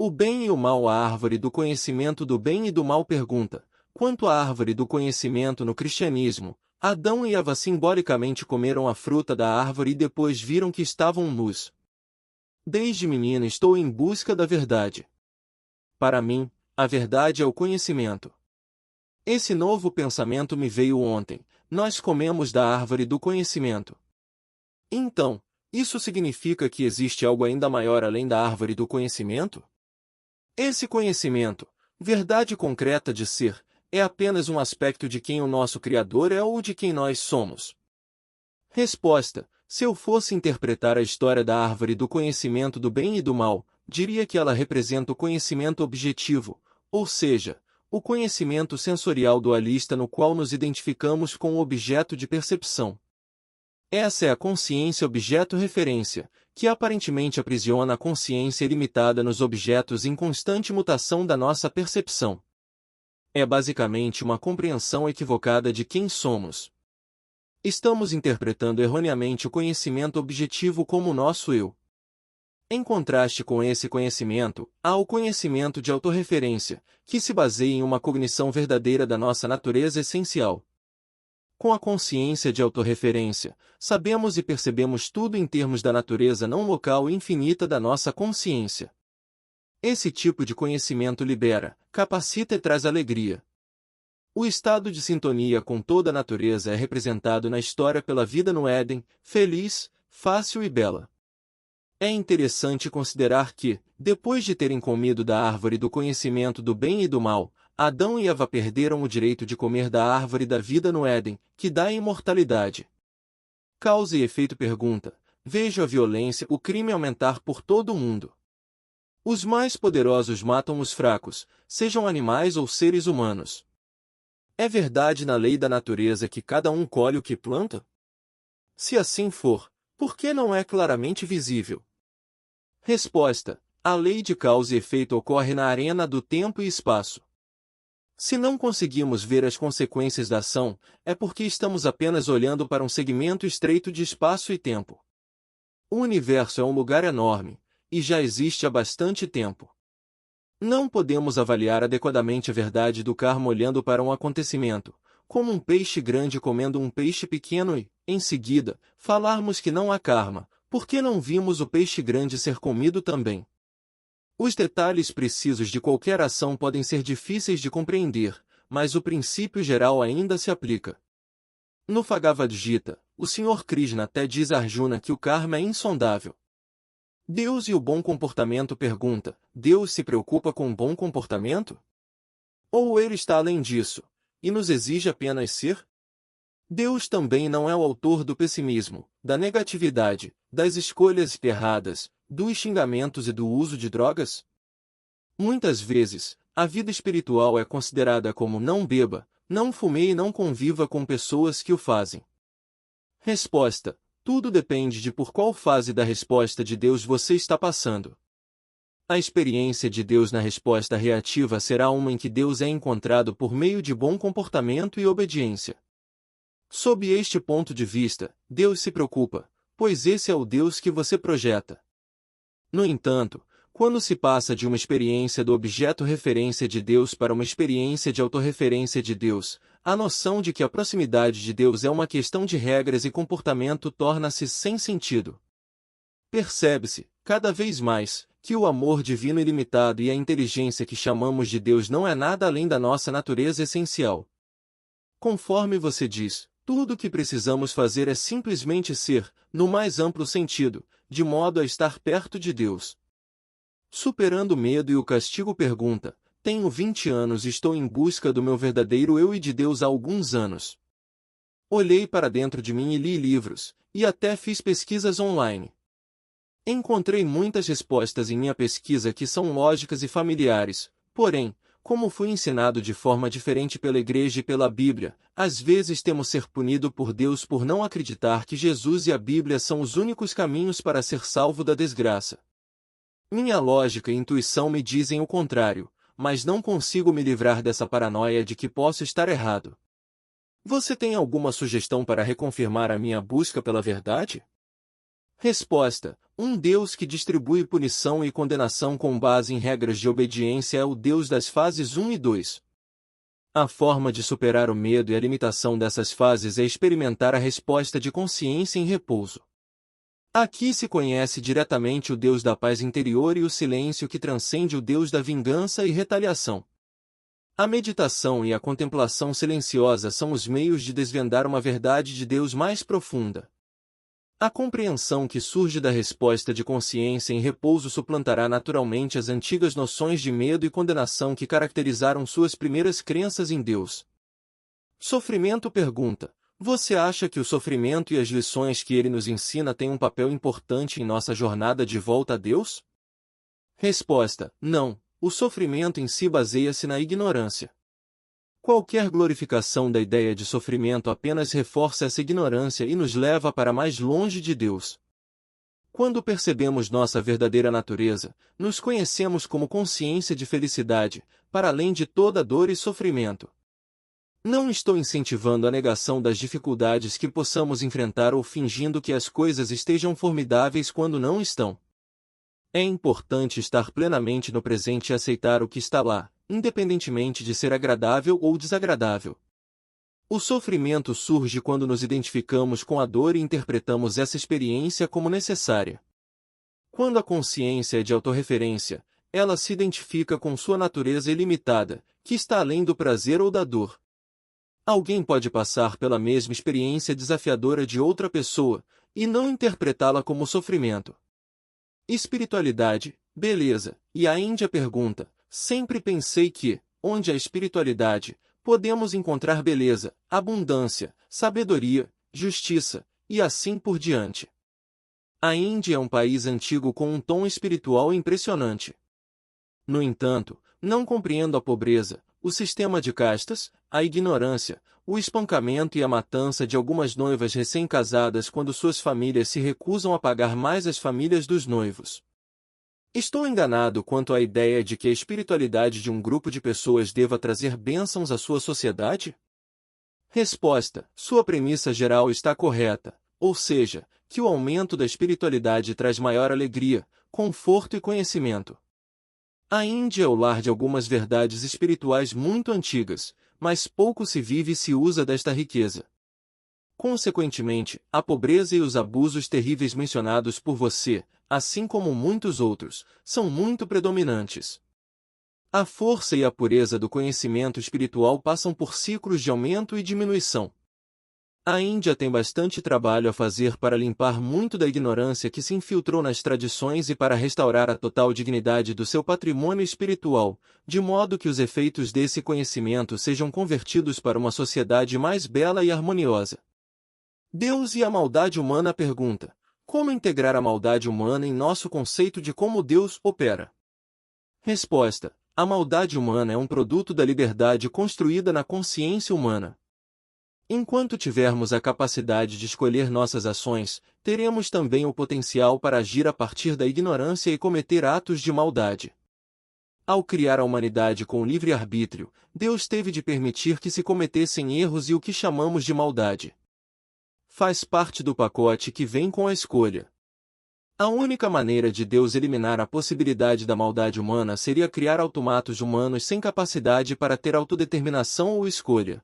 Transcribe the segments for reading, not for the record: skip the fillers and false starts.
O bem e o mal. A árvore do conhecimento do bem e do mal pergunta. Quanto à árvore do conhecimento no cristianismo, Adão e Eva simbolicamente comeram a fruta da árvore e depois viram que estavam nus. Desde menino estou em busca da verdade. Para mim, a verdade é o conhecimento. Esse novo pensamento me veio ontem. Nós comemos da árvore do conhecimento. Então, isso significa que existe algo ainda maior além da árvore do conhecimento? Esse conhecimento, verdade concreta de ser, é apenas um aspecto de quem o nosso Criador é ou de quem nós somos? Resposta: se eu fosse interpretar a história da árvore do conhecimento do bem e do mal, diria que ela representa o conhecimento objetivo, ou seja, o conhecimento sensorial dualista no qual nos identificamos com o objeto de percepção. Essa é a consciência objeto-referência, que aparentemente aprisiona a consciência ilimitada nos objetos em constante mutação da nossa percepção. É basicamente uma compreensão equivocada de quem somos. Estamos interpretando erroneamente o conhecimento objetivo como nosso eu. Em contraste com esse conhecimento, há o conhecimento de autorreferência, que se baseia em uma cognição verdadeira da nossa natureza essencial. Com a consciência de autorreferência, sabemos e percebemos tudo em termos da natureza não local e infinita da nossa consciência. Esse tipo de conhecimento libera, capacita e traz alegria. O estado de sintonia com toda a natureza é representado na história pela vida no Éden, feliz, fácil e bela. É interessante considerar que, depois de terem comido da árvore do conhecimento do bem e do mal, Adão e Eva perderam o direito de comer da árvore da vida no Éden, que dá a imortalidade. Causa e efeito pergunta. Vejo a violência, o crime aumentar por todo o mundo. Os mais poderosos matam os fracos, sejam animais ou seres humanos. É verdade na lei da natureza que cada um colhe o que planta? Se assim for, por que não é claramente visível? Resposta: a lei de causa e efeito ocorre na arena do tempo e espaço. Se não conseguimos ver as consequências da ação, é porque estamos apenas olhando para um segmento estreito de espaço e tempo. O universo é um lugar enorme, e já existe há bastante tempo. Não podemos avaliar adequadamente a verdade do karma olhando para um acontecimento, como um peixe grande comendo um peixe pequeno e, em seguida, falarmos que não há karma, porque não vimos o peixe grande ser comido também. Os detalhes precisos de qualquer ação podem ser difíceis de compreender, mas o princípio geral ainda se aplica. No Bhagavad Gita, o Sr. Krishna até diz a Arjuna que o karma é insondável. Deus e o bom comportamento pergunta: Deus se preocupa com o bom comportamento? Ou ele está além disso, e nos exige apenas ser? Deus também não é o autor do pessimismo, da negatividade, das escolhas erradas, dos xingamentos e do uso de drogas? Muitas vezes, a vida espiritual é considerada como não beba, não fume e não conviva com pessoas que o fazem. Resposta: tudo depende de por qual fase da resposta de Deus você está passando. A experiência de Deus na resposta reativa será uma em que Deus é encontrado por meio de bom comportamento e obediência. Sob este ponto de vista, Deus se preocupa, pois esse é o Deus que você projeta. No entanto, quando se passa de uma experiência do objeto referência de Deus para uma experiência de autorreferência de Deus, a noção de que a proximidade de Deus é uma questão de regras e comportamento torna-se sem sentido. Percebe-se, cada vez mais, que o amor divino ilimitado e a inteligência que chamamos de Deus não é nada além da nossa natureza essencial. Conforme você diz, tudo o que precisamos fazer é simplesmente ser, no mais amplo sentido, de modo a estar perto de Deus. Superando o medo e o castigo pergunta: tenho 20 anos e estou em busca do meu verdadeiro eu e de Deus há alguns anos. Olhei para dentro de mim e li livros, e até fiz pesquisas online. Encontrei muitas respostas em minha pesquisa que são lógicas e familiares, porém, como fui ensinado de forma diferente pela Igreja e pela Bíblia, às vezes temo ser punido por Deus por não acreditar que Jesus e a Bíblia são os únicos caminhos para ser salvo da desgraça. Minha lógica e intuição me dizem o contrário, mas não consigo me livrar dessa paranoia de que posso estar errado. Você tem alguma sugestão para reconfirmar a minha busca pela verdade? Resposta: um Deus que distribui punição e condenação com base em regras de obediência é o Deus das fases 1 e 2. A forma de superar o medo e a limitação dessas fases é experimentar a resposta de consciência em repouso. Aqui se conhece diretamente o Deus da paz interior e o silêncio que transcende o Deus da vingança e retaliação. A meditação e a contemplação silenciosa são os meios de desvendar uma verdade de Deus mais profunda. A compreensão que surge da resposta de consciência em repouso suplantará naturalmente as antigas noções de medo e condenação que caracterizaram suas primeiras crenças em Deus. Sofrimento pergunta: você acha que o sofrimento e as lições que ele nos ensina têm um papel importante em nossa jornada de volta a Deus? Resposta: não, o sofrimento em si baseia-se na ignorância. Qualquer glorificação da ideia de sofrimento apenas reforça essa ignorância e nos leva para mais longe de Deus. Quando percebemos nossa verdadeira natureza, nos conhecemos como consciência de felicidade, para além de toda dor e sofrimento. Não estou incentivando a negação das dificuldades que possamos enfrentar ou fingindo que as coisas estejam formidáveis quando não estão. É importante estar plenamente no presente e aceitar o que está lá, independentemente de ser agradável ou desagradável. O sofrimento surge quando nos identificamos com a dor e interpretamos essa experiência como necessária. Quando a consciência é de autorreferência, ela se identifica com sua natureza ilimitada, que está além do prazer ou da dor. Alguém pode passar pela mesma experiência desafiadora de outra pessoa, e não interpretá-la como sofrimento. Espiritualidade, beleza, e a Índia pergunta: sempre pensei que, onde há espiritualidade, podemos encontrar beleza, abundância, sabedoria, justiça, e assim por diante. A Índia é um país antigo com um tom espiritual impressionante. No entanto, não compreendo a pobreza, o sistema de castas, a ignorância, o espancamento e a matança de algumas noivas recém-casadas quando suas famílias se recusam a pagar mais as famílias dos noivos. Estou enganado quanto à ideia de que a espiritualidade de um grupo de pessoas deva trazer bênçãos à sua sociedade? Resposta: sua premissa geral está correta, ou seja, que o aumento da espiritualidade traz maior alegria, conforto e conhecimento. A Índia é o lar de algumas verdades espirituais muito antigas, mas pouco se vive e se usa desta riqueza. Consequentemente, a pobreza e os abusos terríveis mencionados por você, assim como muitos outros, são muito predominantes. A força e a pureza do conhecimento espiritual passam por ciclos de aumento e diminuição. A Índia tem bastante trabalho a fazer para limpar muito da ignorância que se infiltrou nas tradições e para restaurar a total dignidade do seu patrimônio espiritual, de modo que os efeitos desse conhecimento sejam convertidos para uma sociedade mais bela e harmoniosa. Deus e a maldade humana pergunta: como integrar a maldade humana em nosso conceito de como Deus opera? Resposta: a maldade humana é um produto da liberdade construída na consciência humana. Enquanto tivermos a capacidade de escolher nossas ações, teremos também o potencial para agir a partir da ignorância e cometer atos de maldade. Ao criar a humanidade com livre-arbítrio, Deus teve de permitir que se cometessem erros e o que chamamos de maldade. Faz parte do pacote que vem com a escolha. A única maneira de Deus eliminar a possibilidade da maldade humana seria criar automatos humanos sem capacidade para ter autodeterminação ou escolha.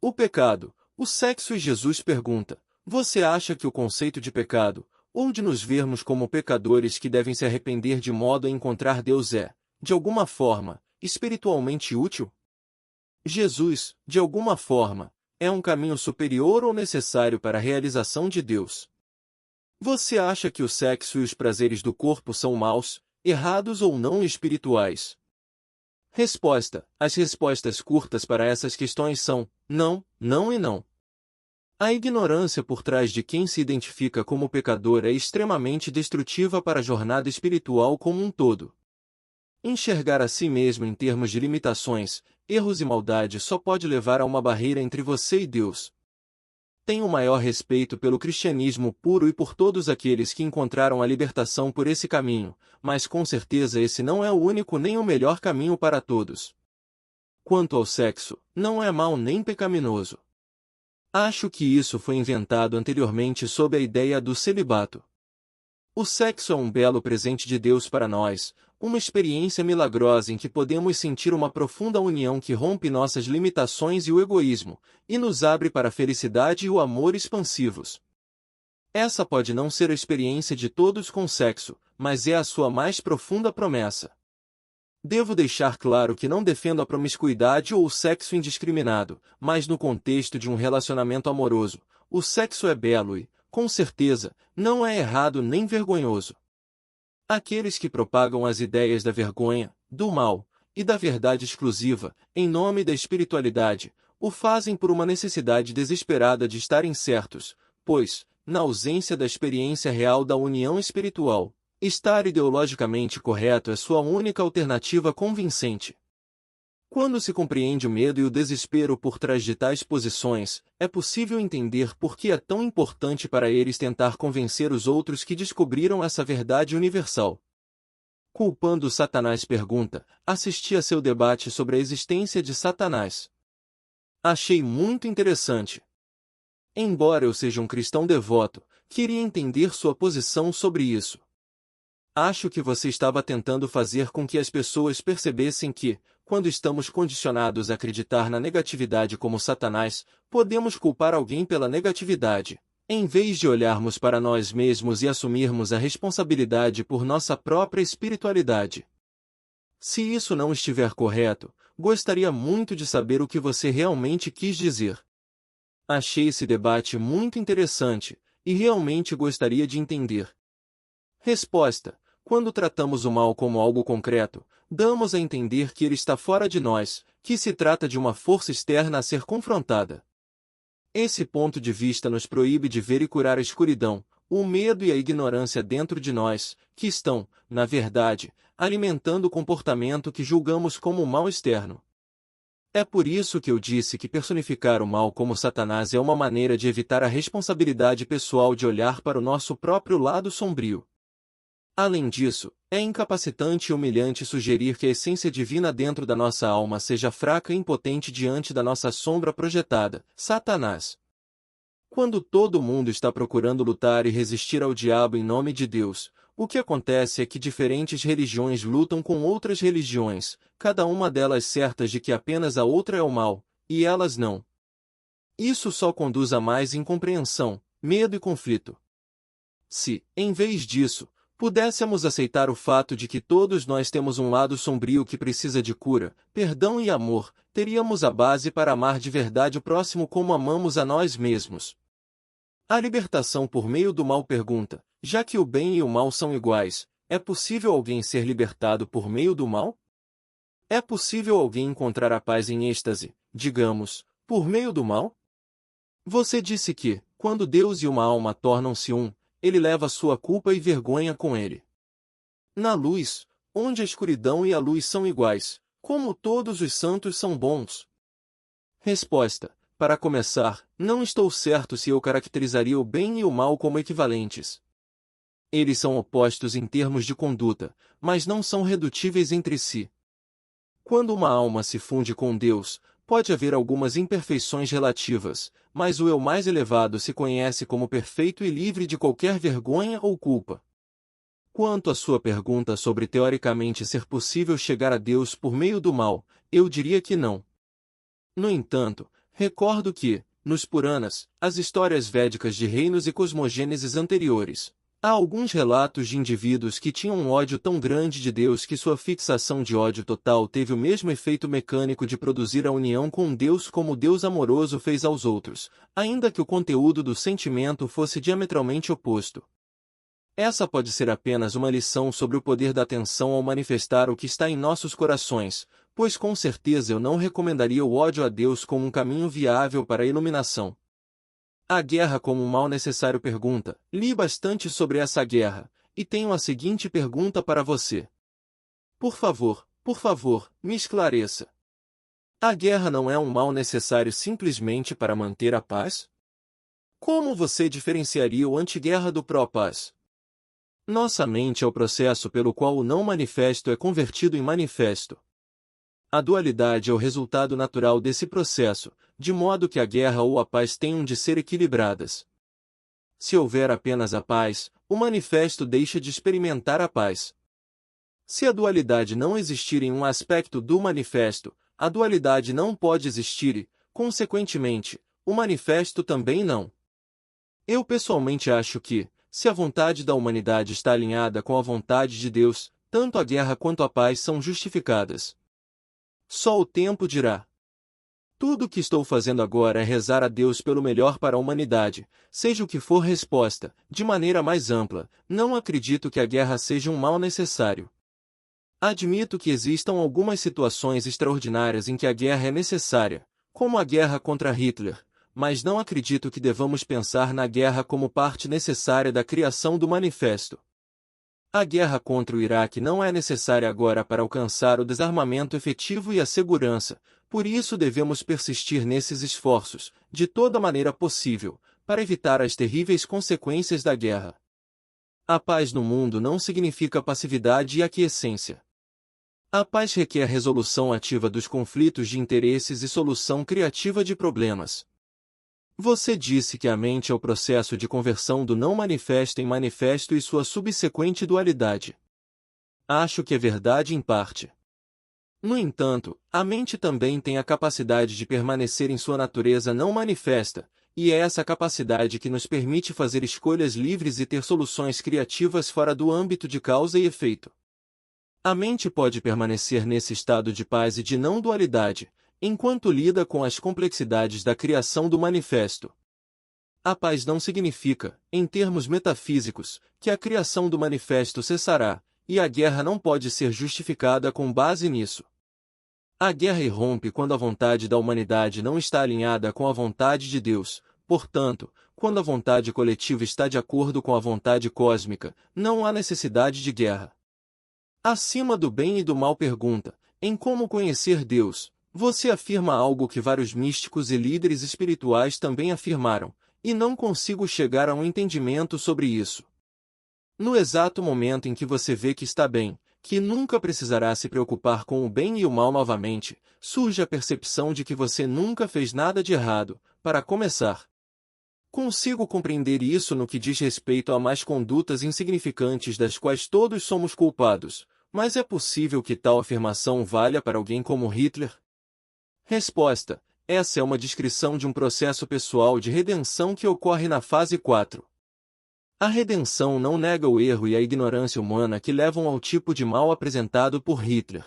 O pecado, o sexo e Jesus pergunta: você acha que o conceito de pecado, ou de nos vermos como pecadores que devem se arrepender de modo a encontrar Deus é, de alguma forma, espiritualmente útil? Jesus, de alguma forma, é um caminho superior ou necessário para a realização de Deus? Você acha que o sexo e os prazeres do corpo são maus, errados ou não espirituais? Resposta: as respostas curtas para essas questões são não, não e não. A ignorância por trás de quem se identifica como pecador é extremamente destrutiva para a jornada espiritual como um todo. Enxergar a si mesmo em termos de limitações, erros e maldade só pode levar a uma barreira entre você e Deus. Tenho o maior respeito pelo cristianismo puro e por todos aqueles que encontraram a libertação por esse caminho, mas com certeza esse não é o único nem o melhor caminho para todos. Quanto ao sexo, não é mau nem pecaminoso. Acho que isso foi inventado anteriormente sob a ideia do celibato. O sexo é um belo presente de Deus para nós, uma experiência milagrosa em que podemos sentir uma profunda união que rompe nossas limitações e o egoísmo, e nos abre para a felicidade e o amor expansivos. Essa pode não ser a experiência de todos com sexo, mas é a sua mais profunda promessa. Devo deixar claro que não defendo a promiscuidade ou o sexo indiscriminado, mas no contexto de um relacionamento amoroso, o sexo é belo e, com certeza, não é errado nem vergonhoso. Aqueles que propagam as ideias da vergonha, do mal e da verdade exclusiva, em nome da espiritualidade, o fazem por uma necessidade desesperada de estarem certos, pois, na ausência da experiência real da união espiritual, estar ideologicamente correto é sua única alternativa convincente. Quando se compreende o medo e o desespero por trás de tais posições, é possível entender por que é tão importante para eles tentar convencer os outros que descobriram essa verdade universal. Culpando Satanás pergunta, assisti a seu debate sobre a existência de Satanás. Achei muito interessante. Embora eu seja um cristão devoto, queria entender sua posição sobre isso. Acho que você estava tentando fazer com que as pessoas percebessem que, quando estamos condicionados a acreditar na negatividade como Satanás, podemos culpar alguém pela negatividade, em vez de olharmos para nós mesmos e assumirmos a responsabilidade por nossa própria espiritualidade. Se isso não estiver correto, gostaria muito de saber o que você realmente quis dizer. Achei esse debate muito interessante, e realmente gostaria de entender. Resposta: quando tratamos o mal como algo concreto, damos a entender que ele está fora de nós, que se trata de uma força externa a ser confrontada. Esse ponto de vista nos proíbe de ver e curar a escuridão, o medo e a ignorância dentro de nós, que estão, na verdade, alimentando o comportamento que julgamos como o mal externo. É por isso que eu disse que personificar o mal como Satanás é uma maneira de evitar a responsabilidade pessoal de olhar para o nosso próprio lado sombrio. Além disso, é incapacitante e humilhante sugerir que a essência divina dentro da nossa alma seja fraca e impotente diante da nossa sombra projetada, Satanás. Quando todo mundo está procurando lutar e resistir ao diabo em nome de Deus, o que acontece é que diferentes religiões lutam com outras religiões, cada uma delas certas de que apenas a outra é o mal, e elas não. Isso só conduz a mais incompreensão, medo e conflito. Se, em vez disso, pudéssemos aceitar o fato de que todos nós temos um lado sombrio que precisa de cura, perdão e amor, teríamos a base para amar de verdade o próximo como amamos a nós mesmos. A libertação por meio do mal pergunta, já que o bem e o mal são iguais, é possível alguém ser libertado por meio do mal? É possível alguém encontrar a paz em êxtase, digamos, por meio do mal? Você disse que, quando Deus e uma alma tornam-se um, ele leva sua culpa e vergonha com ele. Na luz, onde a escuridão e a luz são iguais, como todos os santos são bons? Resposta: para começar, não estou certo se eu caracterizaria o bem e o mal como equivalentes. Eles são opostos em termos de conduta, mas não são redutíveis entre si. Quando uma alma se funde com Deus, pode haver algumas imperfeições relativas, mas o eu mais elevado se conhece como perfeito e livre de qualquer vergonha ou culpa. Quanto à sua pergunta sobre teoricamente ser possível chegar a Deus por meio do mal, eu diria que não. No entanto, recordo que, nos Puranas, as histórias védicas de reinos e cosmogêneses anteriores, há alguns relatos de indivíduos que tinham um ódio tão grande de Deus que sua fixação de ódio total teve o mesmo efeito mecânico de produzir a união com Deus como Deus amoroso fez aos outros, ainda que o conteúdo do sentimento fosse diametralmente oposto. Essa pode ser apenas uma lição sobre o poder da atenção ao manifestar o que está em nossos corações, pois com certeza eu não recomendaria o ódio a Deus como um caminho viável para a iluminação. A guerra como um mal necessário pergunta. Li bastante sobre essa guerra, e tenho a seguinte pergunta para você. Por favor, me esclareça. A guerra não é um mal necessário simplesmente para manter a paz? Como você diferenciaria o anti-guerra do pró-paz? Nossa mente é o processo pelo qual o não manifesto é convertido em manifesto. A dualidade é o resultado natural desse processo, de modo que a guerra ou a paz tenham de ser equilibradas. Se houver apenas a paz, o manifesto deixa de experimentar a paz. Se a dualidade não existir em um aspecto do manifesto, a dualidade não pode existir e, consequentemente, o manifesto também não. Eu pessoalmente acho que, se a vontade da humanidade está alinhada com a vontade de Deus, tanto a guerra quanto a paz são justificadas. Só o tempo dirá. Tudo o que estou fazendo agora é rezar a Deus pelo melhor para a humanidade, seja o que for resposta, de maneira mais ampla. Não acredito que a guerra seja um mal necessário. Admito que existam algumas situações extraordinárias em que a guerra é necessária, como a guerra contra Hitler, mas não acredito que devamos pensar na guerra como parte necessária da criação do manifesto. A guerra contra o Iraque não é necessária agora para alcançar o desarmamento efetivo e a segurança, por isso devemos persistir nesses esforços, de toda maneira possível, para evitar as terríveis consequências da guerra. A paz no mundo não significa passividade e aquiescência. A paz requer resolução ativa dos conflitos de interesses e solução criativa de problemas. Você disse que a mente é o processo de conversão do não manifesto em manifesto e sua subsequente dualidade. Acho que é verdade em parte. No entanto, a mente também tem a capacidade de permanecer em sua natureza não manifesta, e é essa capacidade que nos permite fazer escolhas livres e ter soluções criativas fora do âmbito de causa e efeito. A mente pode permanecer nesse estado de paz e de não dualidade, enquanto lida com as complexidades da criação do manifesto. A paz não significa, em termos metafísicos, que a criação do manifesto cessará, e a guerra não pode ser justificada com base nisso. A guerra irrompe quando a vontade da humanidade não está alinhada com a vontade de Deus, portanto, quando a vontade coletiva está de acordo com a vontade cósmica, não há necessidade de guerra. Acima do bem e do mal pergunta, em como conhecer Deus, você afirma algo que vários místicos e líderes espirituais também afirmaram, e não consigo chegar a um entendimento sobre isso. No exato momento em que você vê que está bem, que nunca precisará se preocupar com o bem e o mal novamente, surge a percepção de que você nunca fez nada de errado, para começar. Consigo compreender isso no que diz respeito a mais condutas insignificantes das quais todos somos culpados, mas é possível que tal afirmação valha para alguém como Hitler? Resposta: essa é uma descrição de um processo pessoal de redenção que ocorre na fase 4. A redenção não nega o erro e a ignorância humana que levam ao tipo de mal apresentado por Hitler.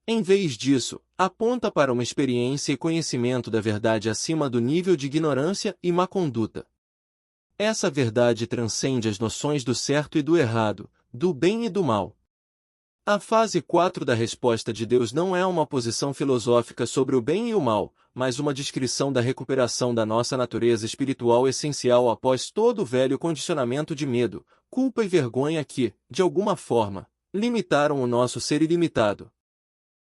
Em vez disso, aponta para uma experiência e conhecimento da verdade acima do nível de ignorância e má conduta. Essa verdade transcende as noções do certo e do errado, do bem e do mal. A fase 4 da resposta de Deus não é uma posição filosófica sobre o bem e o mal, mas uma descrição da recuperação da nossa natureza espiritual essencial após todo o velho condicionamento de medo, culpa e vergonha que, de alguma forma, limitaram o nosso ser ilimitado.